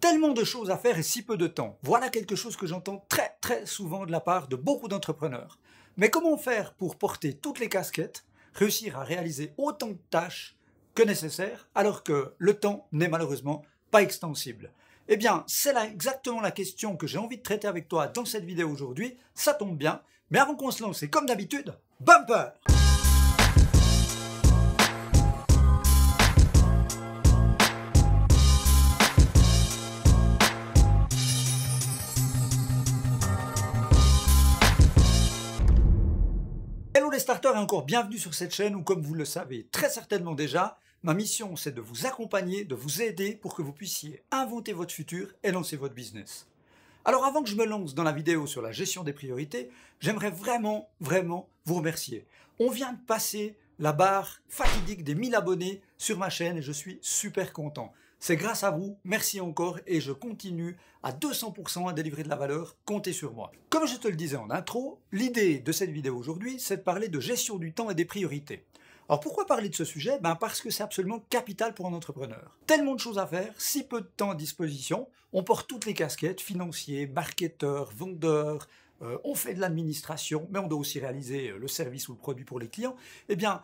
Tellement de choses à faire et si peu de temps. Voilà quelque chose que j'entends très souvent de la part de beaucoup d'entrepreneurs. Mais comment faire pour porter toutes les casquettes, réussir à réaliser autant de tâches que nécessaire, alors que le temps n'est malheureusement pas extensible? Eh bien, c'est là exactement la question que j'ai envie de traiter avec toi dans cette vidéo aujourd'hui. Ça tombe bien, mais avant qu'on se lance, c'est comme d'habitude, bumper! Hello les starters et encore bienvenue sur cette chaîne où, comme vous le savez très certainement déjà, ma mission c'est de vous accompagner, de vous aider pour que vous puissiez inventer votre futur et lancer votre business. Alors avant que je me lance dans la vidéo sur la gestion des priorités, j'aimerais vraiment vous remercier. On vient de passer la barre fatidique des 1000 abonnés sur ma chaîne et je suis super content. C'est grâce à vous, merci encore et je continue à 200% à délivrer de la valeur, comptez sur moi. Comme je te le disais en intro, l'idée de cette vidéo aujourd'hui, c'est de parler de gestion du temps et des priorités. Alors pourquoi parler de ce sujet? Parce que c'est absolument capital pour un entrepreneur. Tellement de choses à faire, si peu de temps à disposition, on porte toutes les casquettes, financier, marketeur, vendeur, on fait de l'administration, mais on doit aussi réaliser le service ou le produit pour les clients. Eh bien,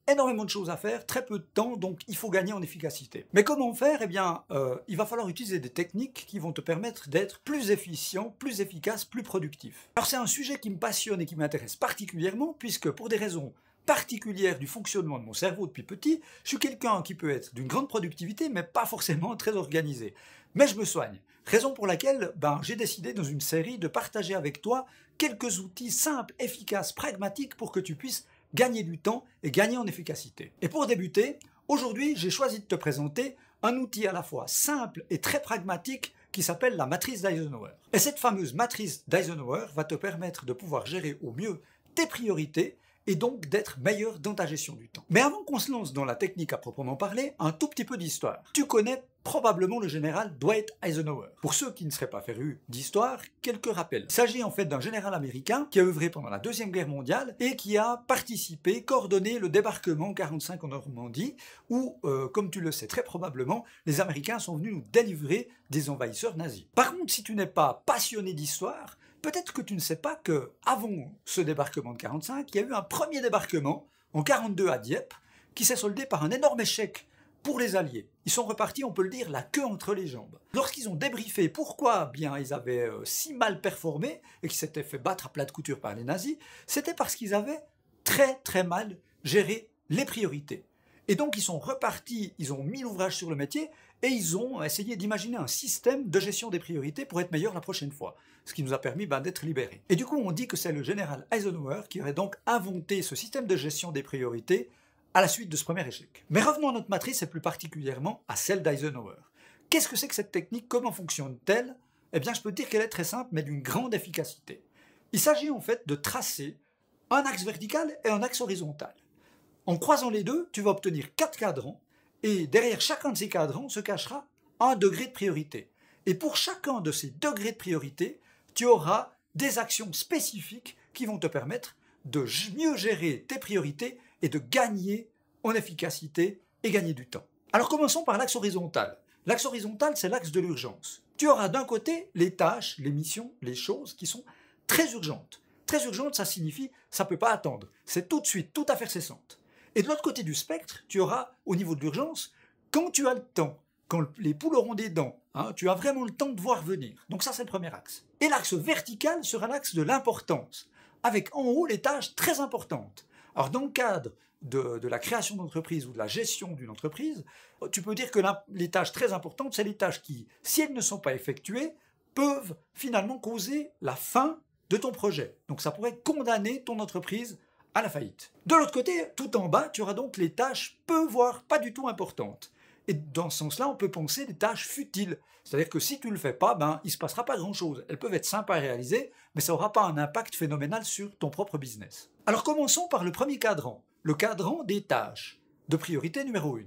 énormément de choses à faire, très peu de temps, donc il faut gagner en efficacité. Mais comment faire? Eh bien, il va falloir utiliser des techniques qui vont te permettre d'être plus efficient, plus efficace, plus productif. Alors c'est un sujet qui me passionne et qui m'intéresse particulièrement, puisque pour des raisons particulière du fonctionnement de mon cerveau depuis petit, je suis quelqu'un qui peut être d'une grande productivité, mais pas forcément très organisé. Mais je me soigne. Raison pour laquelle j'ai décidé dans une série de partager avec toi quelques outils simples, efficaces, pragmatiques pour que tu puisses gagner du temps et gagner en efficacité. Et pour débuter, aujourd'hui, j'ai choisi de te présenter un outil à la fois simple et très pragmatique qui s'appelle la matrice d'Eisenhower. Et cette fameuse matrice d'Eisenhower va te permettre de pouvoir gérer au mieux tes priorités et donc d'être meilleur dans ta gestion du temps. Mais avant qu'on se lance dans la technique à proprement parler, un tout petit peu d'histoire. Tu connais probablement le général Dwight Eisenhower. Pour ceux qui ne seraient pas férus d'histoire, quelques rappels. Il s'agit en fait d'un général américain qui a œuvré pendant la Deuxième Guerre mondiale et qui a participé, coordonné le débarquement 45 en Normandie où, comme tu le sais très probablement, les Américains sont venus nous délivrer des envahisseurs nazis. Par contre, si tu n'es pas passionné d'histoire, peut-être que tu ne sais pas que avant ce débarquement de 45, il y a eu un premier débarquement en 42 à Dieppe qui s'est soldé par un énorme échec pour les Alliés. Ils sont repartis, on peut le dire, la queue entre les jambes. Lorsqu'ils ont débriefé pourquoi ils avaient si mal performé et qu'ils s'étaient fait battre à plat de couture par les nazis, c'était parce qu'ils avaient très mal géré les priorités. Et donc ils sont repartis, ils ont mis l'ouvrage sur le métier et ils ont essayé d'imaginer un système de gestion des priorités pour être meilleur la prochaine fois. Ce qui nous a permis d'être libérés. Et du coup on dit que c'est le général Eisenhower qui aurait donc inventé ce système de gestion des priorités à la suite de ce premier échec. Mais revenons à notre matrice et plus particulièrement à celle d'Eisenhower. Qu'est-ce que c'est que cette technique? Comment fonctionne-t-elle? Eh bien je peux te dire qu'elle est très simple mais d'une grande efficacité. Il s'agit en fait de tracer un axe vertical et un axe horizontal. En croisant les deux, tu vas obtenir 4 cadrans, et derrière chacun de ces cadrans se cachera un degré de priorité. Et pour chacun de ces degrés de priorité, tu auras des actions spécifiques qui vont te permettre de mieux gérer tes priorités et de gagner en efficacité et gagner du temps. Alors commençons par l'axe horizontal. L'axe horizontal, c'est l'axe de l'urgence. Tu auras d'un côté les tâches, les missions, les choses qui sont très urgentes. Très urgente, ça signifie ça ne peut pas attendre. C'est tout de suite, tout à fait cessante. Et de l'autre côté du spectre, tu auras, au niveau de l'urgence, quand tu as le temps, quand les poules auront des dents, tu as vraiment le temps de voir venir. Donc ça, c'est le premier axe. Et l'axe vertical sera l'axe de l'importance, avec en haut les tâches très importantes. Alors dans le cadre de la création d'entreprise ou de la gestion d'une entreprise, tu peux dire que les tâches très importantes, c'est les tâches qui, si elles ne sont pas effectuées, peuvent finalement causer la fin de ton projet. Donc ça pourrait condamner ton entreprise à la faillite. De l'autre côté, tout en bas, tu auras donc les tâches peu, voire pas du tout importantes. Et dans ce sens-là, on peut penser des tâches futiles. C'est-à-dire que si tu ne le fais pas, il ne se passera pas grand-chose. Elles peuvent être sympas à réaliser, mais ça n'aura pas un impact phénoménal sur ton propre business. Alors commençons par le premier cadran, le cadran des tâches de priorité numéro 1.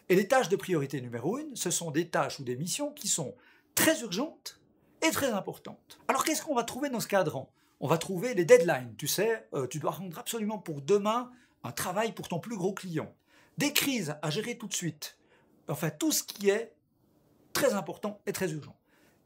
Et les tâches de priorité numéro 1, ce sont des tâches ou des missions qui sont très urgentes et très importantes. Alors qu'est-ce qu'on va trouver dans ce cadran? On va trouver les deadlines. Tu sais, tu dois rendre absolument pour demain un travail pour ton plus gros client. Des crises à gérer tout de suite. Enfin, tout ce qui est très important et très urgent.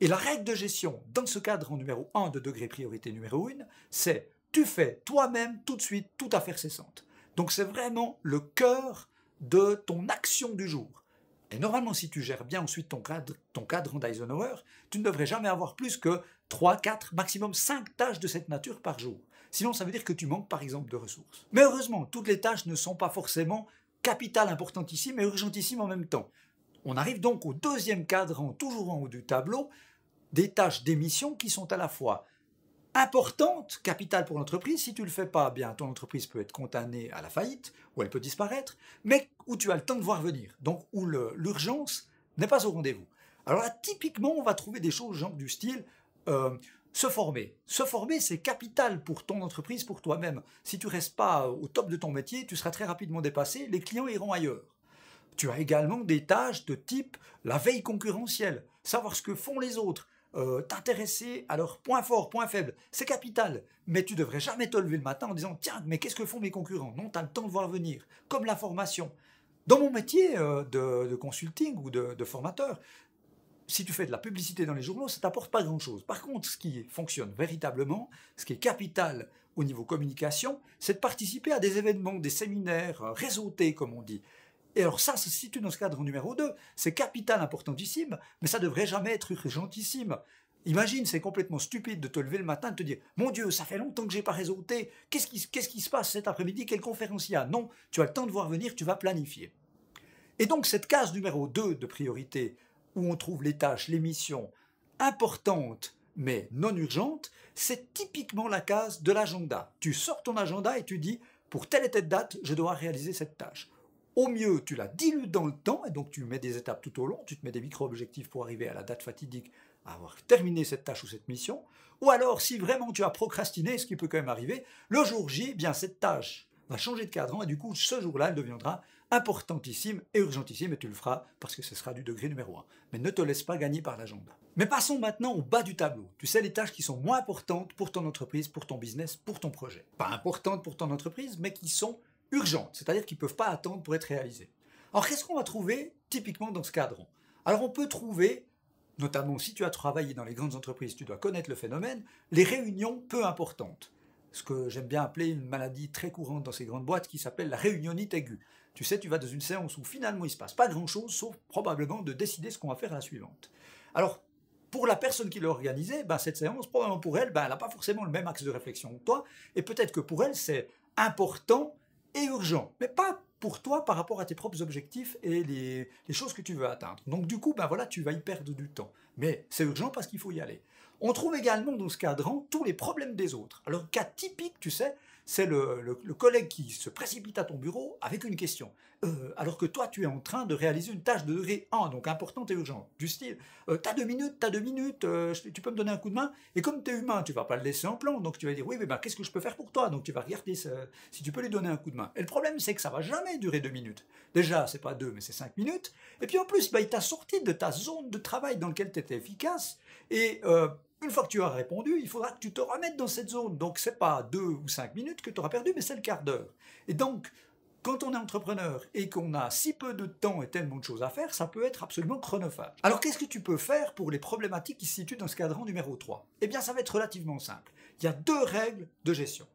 Et la règle de gestion dans ce cadre en numéro 1 de degré priorité numéro 1, c'est tu fais toi-même tout de suite toute affaire cessante. Donc c'est vraiment le cœur de ton action du jour. Et normalement, si tu gères bien ensuite ton cadre d'Eisenhower, tu ne devrais jamais avoir plus que 3, 4, maximum 5 tâches de cette nature par jour. Sinon, ça veut dire que tu manques par exemple de ressources. Mais heureusement, toutes les tâches ne sont pas forcément capitales, importantissimes et urgentissimes en même temps. On arrive donc au deuxième cadran, toujours en haut du tableau, des tâches d'émission qui sont à la fois importantes, capitales pour l'entreprise. Si tu ne le fais pas, bien ton entreprise peut être condamnée à la faillite, ou elle peut disparaître, mais où tu as le temps de voir venir, donc où l'urgence n'est pas au rendez-vous. Alors là, typiquement, on va trouver des choses genre du style se former. Se former, c'est capital pour ton entreprise, pour toi-même. Si tu ne restes pas au top de ton métier, tu seras très rapidement dépassé, les clients iront ailleurs. Tu as également des tâches de type la veille concurrentielle, savoir ce que font les autres, t'intéresser à leurs points forts, points faibles, c'est capital. Mais tu devrais jamais te lever le matin en disant « Tiens, mais qu'est-ce que font mes concurrents ?» Non, tu as le temps de voir venir, comme la formation. Dans mon métier de consulting ou de formateur, si tu fais de la publicité dans les journaux, ça ne t'apporte pas grand-chose. Par contre, ce qui fonctionne véritablement, ce qui est capital au niveau communication, c'est de participer à des événements, des séminaires, réseautés comme on dit. Et alors ça se situe dans ce cadre numéro 2, c'est capital importantissime, mais ça ne devrait jamais être urgentissime. Imagine, c'est complètement stupide de te lever le matin et de te dire « Mon Dieu, ça fait longtemps que j'ai pas réseauté, qu'est-ce qui se passe cet après-midi, quelle conférence il y a ?» Non, tu as le temps de voir venir, tu vas planifier. Et donc cette case numéro 2 de priorité, où on trouve les tâches, les missions importantes mais non urgentes, c'est typiquement la case de l'agenda. Tu sors ton agenda et tu dis « Pour telle et telle date, je dois réaliser cette tâche ». Au mieux, tu la dilues dans le temps, et donc tu mets des étapes tout au long, tu te mets des micro-objectifs pour arriver à la date fatidique, à avoir terminé cette tâche ou cette mission. Ou alors, si vraiment tu as procrastiné, ce qui peut quand même arriver, le jour J, bien cette tâche va changer de cadran, et du coup, ce jour-là, elle deviendra importantissime et urgentissime, et tu le feras parce que ce sera du degré numéro 1. Mais ne te laisse pas gagner par l'agenda. Mais passons maintenant au bas du tableau. Tu sais, les tâches qui sont moins importantes pour ton entreprise, pour ton business, pour ton projet. Pas importantes pour ton entreprise, mais qui sont urgentes, c'est-à-dire qu'ils ne peuvent pas attendre pour être réalisés. Alors qu'est-ce qu'on va trouver typiquement dans ce cadran? Alors on peut trouver, notamment si tu as travaillé dans les grandes entreprises, tu dois connaître le phénomène, les réunions peu importantes. Ce que j'aime bien appeler une maladie très courante dans ces grandes boîtes qui s'appelle la réunionnite aiguë. Tu sais, tu vas dans une séance où finalement il ne se passe pas grand-chose, sauf probablement de décider ce qu'on va faire à la suivante. Alors, pour la personne qui l'a organisée, cette séance, probablement pour elle, elle n'a pas forcément le même axe de réflexion que toi, et peut-être que pour elle, c'est important et urgent, mais pas pour toi par rapport à tes propres objectifs et les choses que tu veux atteindre. Donc du coup, voilà, tu vas y perdre du temps. Mais c'est urgent parce qu'il faut y aller. On trouve également dans ce cadran tous les problèmes des autres. Alors, cas typique, tu sais, c'est le collègue qui se précipite à ton bureau avec une question. Alors que toi, tu es en train de réaliser une tâche de degré 1, donc importante et urgente. Du style, t'as 2 minutes, tu peux me donner un coup de main? Et comme tu es humain, tu vas pas le laisser en plan, donc tu vas dire, oui, mais qu'est-ce que je peux faire pour toi? Donc tu vas regarder si tu peux lui donner un coup de main. Et le problème, c'est que ça va jamais durer 2 minutes. Déjà, c'est pas 2, mais c'est 5 minutes. Et puis en plus, il t'a sorti de ta zone de travail dans laquelle tu étais efficace, et une fois que tu as répondu, il faudra que tu te remettes dans cette zone. Donc, ce n'est pas 2 ou 5 minutes que tu auras perdu, mais c'est le quart d'heure. Et donc, quand on est entrepreneur et qu'on a si peu de temps et tellement de choses à faire, ça peut être absolument chronophage. Alors, qu'est-ce que tu peux faire pour les problématiques qui se situent dans ce cadran numéro 3? Eh bien, ça va être relativement simple. Il y a 2 règles de gestion.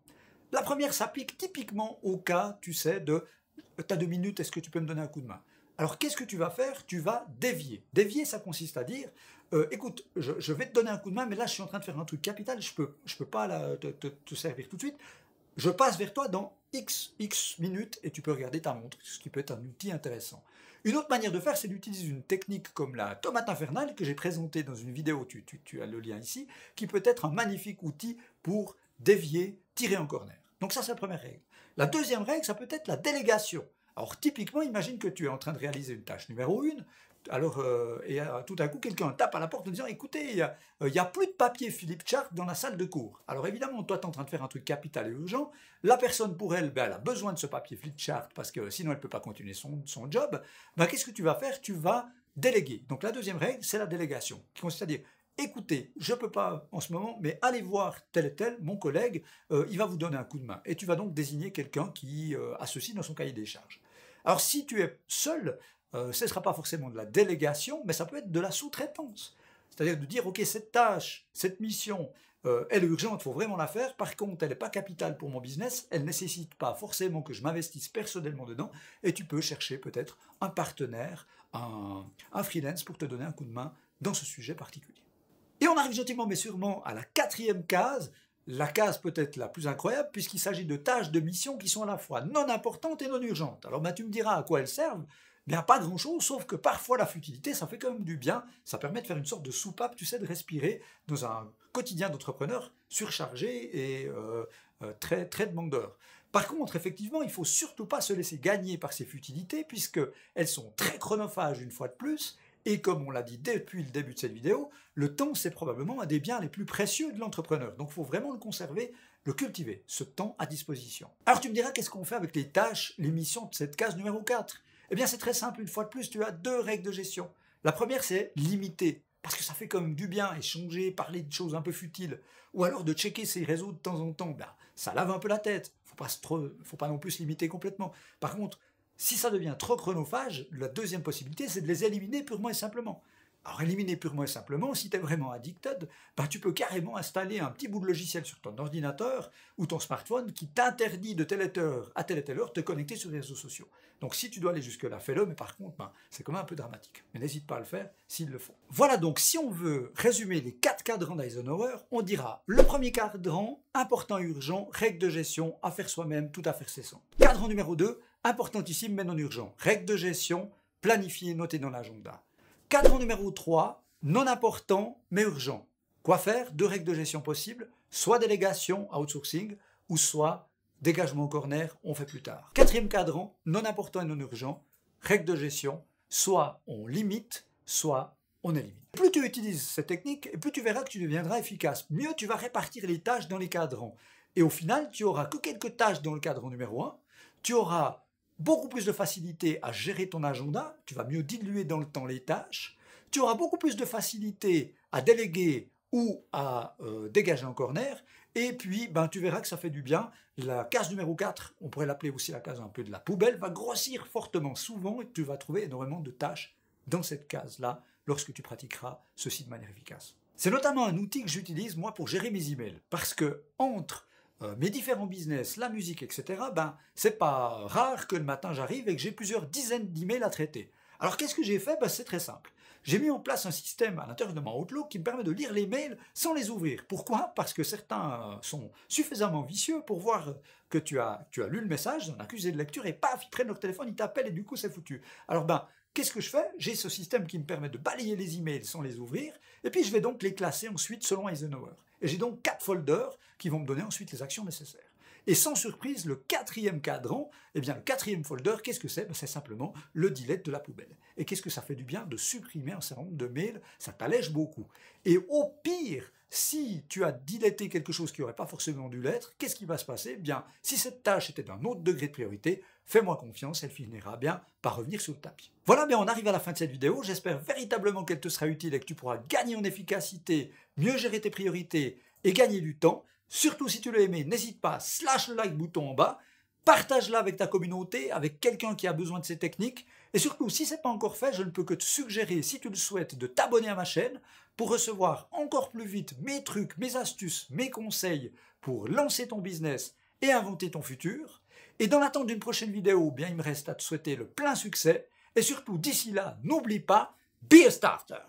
La première s'applique typiquement au cas, tu sais, de « tu as 2 minutes, est-ce que tu peux me donner un coup de main ?» Alors, qu'est-ce que tu vas faire? Tu vas dévier. Dévier, ça consiste à dire écoute, je vais te donner un coup de main, mais là, je suis en train de faire un truc capital, je peux pas te servir tout de suite. Je passe vers toi dans X minutes et tu peux regarder ta montre, ce qui peut être un outil intéressant. Une autre manière de faire, c'est d'utiliser une technique comme la tomate infernale que j'ai présentée dans une vidéo, tu as le lien ici, qui peut être un magnifique outil pour dévier, tirer en corner. Donc ça, c'est la première règle. La deuxième règle, ça peut être la délégation. Alors typiquement, imagine que tu es en train de réaliser une tâche numéro 1, alors tout à coup quelqu'un tape à la porte en disant « Écoutez, il y a plus de papier Philippe Chart dans la salle de cours. » Alors évidemment, toi tu es en train de faire un truc capital et urgent, la personne pour elle, elle a besoin de ce papier Philippe Chart parce que sinon elle ne peut pas continuer son job. Qu'est-ce que tu vas faire? Tu vas déléguer. Donc la deuxième règle, c'est la délégation, qui consiste à dire « Écoutez, je ne peux pas en ce moment, mais allez voir tel et tel, mon collègue, il va vous donner un coup de main. » Et tu vas donc désigner quelqu'un qui a ceci dans son cahier des charges. Alors si tu es seul, ce ne sera pas forcément de la délégation, mais ça peut être de la sous-traitance. C'est-à-dire de dire, ok, cette tâche, cette mission, elle est urgente, il faut vraiment la faire. Par contre, elle n'est pas capitale pour mon business, elle ne nécessite pas forcément que je m'investisse personnellement dedans. Et tu peux chercher peut-être un partenaire, un freelance pour te donner un coup de main dans ce sujet particulier. Et on arrive gentiment mais sûrement à la 4e case, la case peut-être la plus incroyable, puisqu'il s'agit de tâches, de missions qui sont à la fois non importantes et non urgentes. Alors tu me diras à quoi elles servent. Bien, pas grand-chose, sauf que parfois la futilité, ça fait quand même du bien. Ça permet de faire une sorte de soupape, tu sais, de respirer dans un quotidien d'entrepreneur surchargé et très, très demandeur. Par contre, effectivement, il ne faut surtout pas se laisser gagner par ces futilités, puisqu'elles sont très chronophages une fois de plus, et comme on l'a dit depuis le début de cette vidéo, le temps, c'est probablement un des biens les plus précieux de l'entrepreneur. Donc il faut vraiment le conserver, le cultiver, ce temps à disposition. Alors tu me diras, qu'est-ce qu'on fait avec les tâches, les missions de cette case numéro 4 ? Eh bien c'est très simple, une fois de plus, tu as 2 règles de gestion. La première, c'est limiter, parce que ça fait quand même du bien, échanger, parler de choses un peu futiles, ou alors de checker ses réseaux de temps en temps, ben, ça lave un peu la tête, faut pas non plus se limiter complètement. Par contre, si ça devient trop chronophage, la deuxième possibilité, c'est de les éliminer purement et simplement. Alors éliminer purement et simplement, si tu es vraiment addicted, ben, tu peux carrément installer un petit bout de logiciel sur ton ordinateur ou ton smartphone qui t'interdit de telle heure à telle heure te connecter sur les réseaux sociaux. Donc si tu dois aller jusque-là, fais-le, mais par contre, ben, c'est quand même un peu dramatique. Mais n'hésite pas à le faire s'ils le font. Voilà donc, si on veut résumer les 4 cadrans d'Eisenhower, on dira le premier cadran, important et urgent, règle de gestion, à faire soi-même, tout à faire cessant. Cadran numéro 2, importantissime mais non urgent, règle de gestion, planifier, noter dans l'agenda. Cadran numéro 3, non important mais urgent. Quoi faire? 2 règles de gestion possibles, soit délégation, outsourcing, ou soit dégagement au corner, on fait plus tard. 4e cadran, non important et non urgent, règle de gestion, soit on limite, soit on élimine. Plus tu utilises cette technique, et plus tu verras que tu deviendras efficace. Mieux tu vas répartir les tâches dans les cadrans. Et au final, tu auras que quelques tâches dans le cadran numéro 1, tu auras beaucoup plus de facilité à gérer ton agenda, tu vas mieux diluer dans le temps les tâches, tu auras beaucoup plus de facilité à déléguer ou à dégager en corner, et puis ben, tu verras que ça fait du bien. La case numéro 4, on pourrait l'appeler aussi la case un peu de la poubelle, va grossir fortement souvent et tu vas trouver énormément de tâches dans cette case-là lorsque tu pratiqueras ceci de manière efficace. C'est notamment un outil que j'utilise moi pour gérer mes emails, parce que entre mes différents business, la musique, etc., ben, c'est pas rare que le matin j'arrive et que j'ai plusieurs dizaines d'emails à traiter. Alors qu'est-ce que j'ai fait? Ben, c'est très simple. J'ai mis en place un système à l'intérieur de mon Outlook qui me permet de lire les mails sans les ouvrir. Pourquoi? Parce que certains sont suffisamment vicieux pour voir que tu as lu le message, un accusé de lecture, et paf, ils prennent leur téléphone, ils t'appellent et du coup c'est foutu. Alors ben, qu'est-ce que je fais? J'ai ce système qui me permet de balayer les emails sans les ouvrir, et puis je vais donc les classer ensuite selon Eisenhower. Et j'ai donc 4 folders qui vont me donner ensuite les actions nécessaires. Et sans surprise, le 4e cadran, eh bien le 4e folder, qu'est-ce que c'est? Ben, c'est simplement le delete de la poubelle. Et qu'est-ce que ça fait du bien de supprimer un certain nombre de mails? Ça t'allège beaucoup. Et au pire, si tu as deleté quelque chose qui n'aurait pas forcément dû l'être, qu'est-ce qui va se passer? Bien, si cette tâche était d'un autre degré de priorité, fais-moi confiance, elle finira bien par revenir sur le tapis. Voilà, bien on arrive à la fin de cette vidéo. J'espère véritablement qu'elle te sera utile et que tu pourras gagner en efficacité, mieux gérer tes priorités et gagner du temps. Surtout si tu l'as aimé, n'hésite pas, slash le like bouton en bas, partage-la avec ta communauté, avec quelqu'un qui a besoin de ces techniques. Et surtout, si ce n'est pas encore fait, je ne peux que te suggérer, si tu le souhaites, de t'abonner à ma chaîne pour recevoir encore plus vite mes trucs, mes astuces, mes conseils pour lancer ton business et inventer ton futur. Et dans l'attente d'une prochaine vidéo, bien il me reste à te souhaiter le plein succès. Et surtout, d'ici là, n'oublie pas, be a starter!